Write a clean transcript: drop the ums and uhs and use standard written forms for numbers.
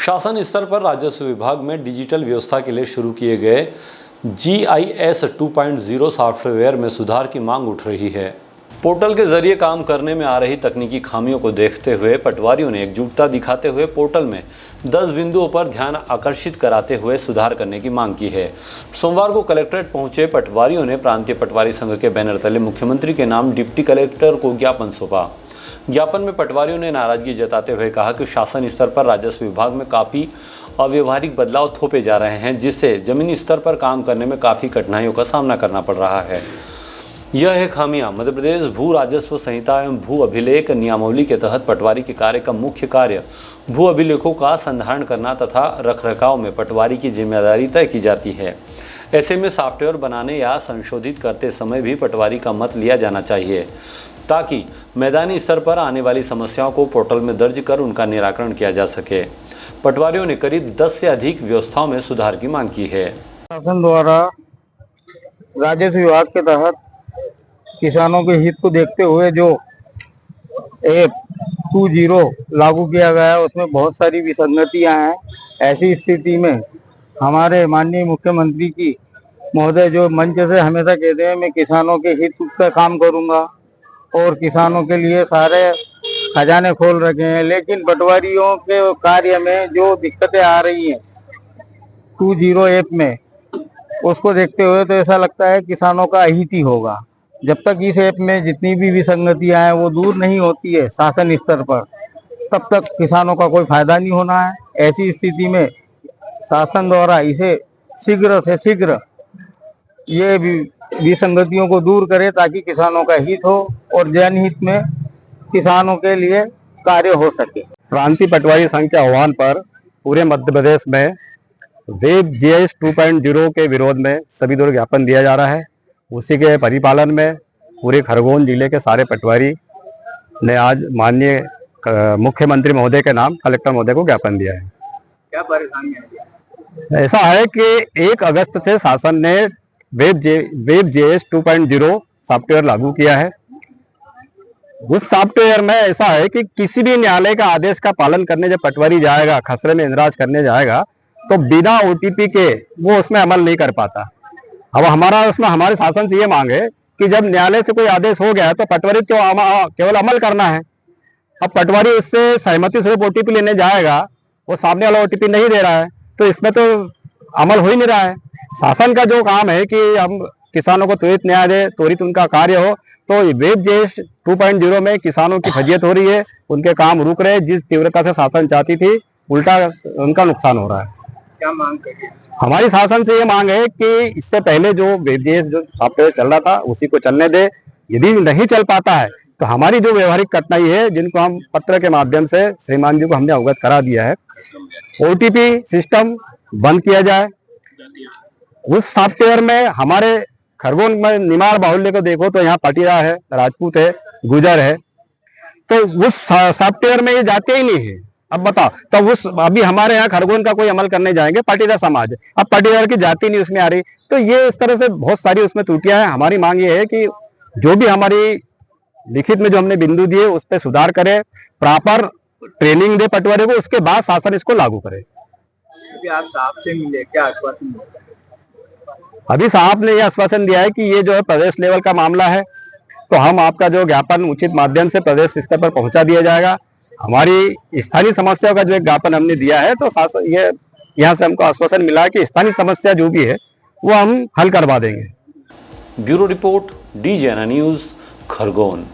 शासन स्तर पर राजस्व विभाग में डिजिटल व्यवस्था के लिए शुरू किए गए GIS 2.0 सॉफ्टवेयर में सुधार की मांग उठ रही है। पोर्टल के जरिए काम करने में आ रही तकनीकी खामियों को देखते हुए पटवारियों ने एकजुटता दिखाते हुए पोर्टल में 10 बिंदुओं पर ध्यान आकर्षित कराते हुए सुधार करने की मांग की है। सोमवार को कलेक्ट्रेट पहुंचे पटवारियों ने प्रांतीय पटवारी संघ के बैनर तले मुख्यमंत्री के नाम डिप्टी कलेक्टर को ज्ञापन सौंपा। ज्ञापन में पटवारियों ने नाराजगी जताते हुए कहा कि शासन स्तर पर राजस्व विभाग में काफ़ी अव्यवहारिक बदलाव थोपे जा रहे हैं, जिससे जमीनी स्तर पर काम करने में काफ़ी कठिनाइयों का सामना करना पड़ रहा है। यह खामियां मध्य प्रदेश भू राजस्व संहिता एवं भू अभिलेख नियमावली के तहत पटवारी के कार्य का मुख्य कार्य भू अभिलेखों का संधारण करना तथा रखरखाव में पटवारी की जिम्मेदारी तय की जाती है। ऐसे में सॉफ्टवेयर बनाने या संशोधित करते समय भी पटवारी का मत लिया जाना चाहिए, ताकि मैदानी स्तर पर आने वाली समस्याओं को पोर्टल में दर्ज कर उनका निराकरण किया जा सके। पटवारियों ने करीब 10 से अधिक व्यवस्थाओं में सुधार की मांग की है। शासन द्वारा राजस्व विभाग के तहत किसानों के हित को देखते हुए जो ऐप 2.0 लागू किया गया है, उसमें बहुत सारी विसंगतियां हैं। ऐसी स्थिति में हमारे माननीय मुख्यमंत्री की महोदय जो मंच से हमेशा कहते हैं मैं किसानों के हित पर काम करूंगा और किसानों के लिए सारे खजाने खोल रखे हैं, लेकिन पटवारियों के कार्य में जो दिक्कतें आ रही हैं 2.0 ऐप में, उसको देखते हुए तो ऐसा लगता है किसानों का अहित ही होगा। जब तक इस ऐप में जितनी भी विसंगतियां हैं वो दूर नहीं होती है शासन स्तर पर, तब तक किसानों का कोई फायदा नहीं होना है। ऐसी स्थिति में शासन द्वारा इसे शीघ्र से शीघ्र ये विसंगतियों को दूर करे, ताकि किसानों का हित हो और जनहित में किसानों के लिए कार्य हो सके। प्रांतीय पटवारी संघ के आह्वान पर पूरे मध्य प्रदेश में वेब GIS 2.0 के विरोध में सभी दूर ज्ञापन दिया जा रहा है। उसी के परिपालन में पूरे खरगोन जिले के सारे पटवारी ने आज माननीय मुख्यमंत्री महोदय के नाम कलेक्टर महोदय को ज्ञापन दिया है। क्या परेशानी है? ऐसा है कि 1 अगस्त से शासन ने वेब GIS 2.0 सॉफ्टवेयर लागू किया है। उस सॉफ्टवेयर में ऐसा है कि किसी भी न्यायालय का आदेश का पालन करने जब पटवारी जाएगा, खसरे में इंदराज करने जाएगा, तो बिना OTP के वो उसमें अमल नहीं कर पाता। अब हमारे शासन से ये मांग है कि जब न्यायालय से कोई आदेश हो गया है तो पटवारी को केवल अमल करना है। अब पटवारी उससे सहमति से OTP लेने जाएगा, वो सामने वाला OTP नहीं दे रहा है, तो इसमें तो अमल हो ही नहीं रहा है। शासन का जो काम है कि हम किसानों को त्वरित न्याय दे, त्वरित उनका कार्य हो, तो वेब GIS 2.0 में किसानों की फजीयत हो रही है, उनके काम रुक रहे हैं। जिस तीव्रता से शासन चाहती थी, उल्टा उनका नुकसान हो रहा है। क्या मांग करिए? हमारी शासन से ये मांग है कि इससे पहले जो वेब GIS जो सॉफ्टवेयर चल रहा था उसी को चलने दे। यदि नहीं चल पाता है तो हमारी जो व्यवहारिक कठिनाई है, जिनको हम पत्र के माध्यम से श्रीमान जी को हमने अवगत करा दिया है, OTP सिस्टम बंद किया जाए। उस सॉफ्टवेयर में हमारे खरगोन में निमाड़ बाहुल्य को देखो तो यहाँ पाटीदार है, राजपूत है, गुजर है, तो उस सॉफ्टवेयर में ये जाते ही नहीं है। अब बताओ, तो अभी हमारे यहाँ खरगोन का कोई अमल करने जाएंगे, पाटीदार समाज, अब पाटीदार की जाति नहीं उसमें आ रही, तो ये इस तरह से बहुत सारी उसमें त्रुटियां हैं। हमारी मांग ये है कि जो भी हमारी लिखित में जो हमने बिंदु दिए उस पर सुधार करे, प्रॉपर ट्रेनिंग दे पटवारी को, उसके बाद शासन इसको लागू करे। आप साहब से मिले, क्या आश्वासन मिला? अभी साहब ने यह आश्वासन दिया है कि ये जो है प्रदेश लेवल का मामला है, तो हम आपका जो ज्ञापन उचित माध्यम से प्रदेश स्तर पर पहुंचा दिया जाएगा। हमारी स्थानीय समस्याओं का जो एक ज्ञापन हमने दिया है, तो शासन ये यहाँ से हमको आश्वासन मिला है कि स्थानीय समस्या जो भी है वो हम हल करवा देंगे। Bureau report, DGNA news, Khargone.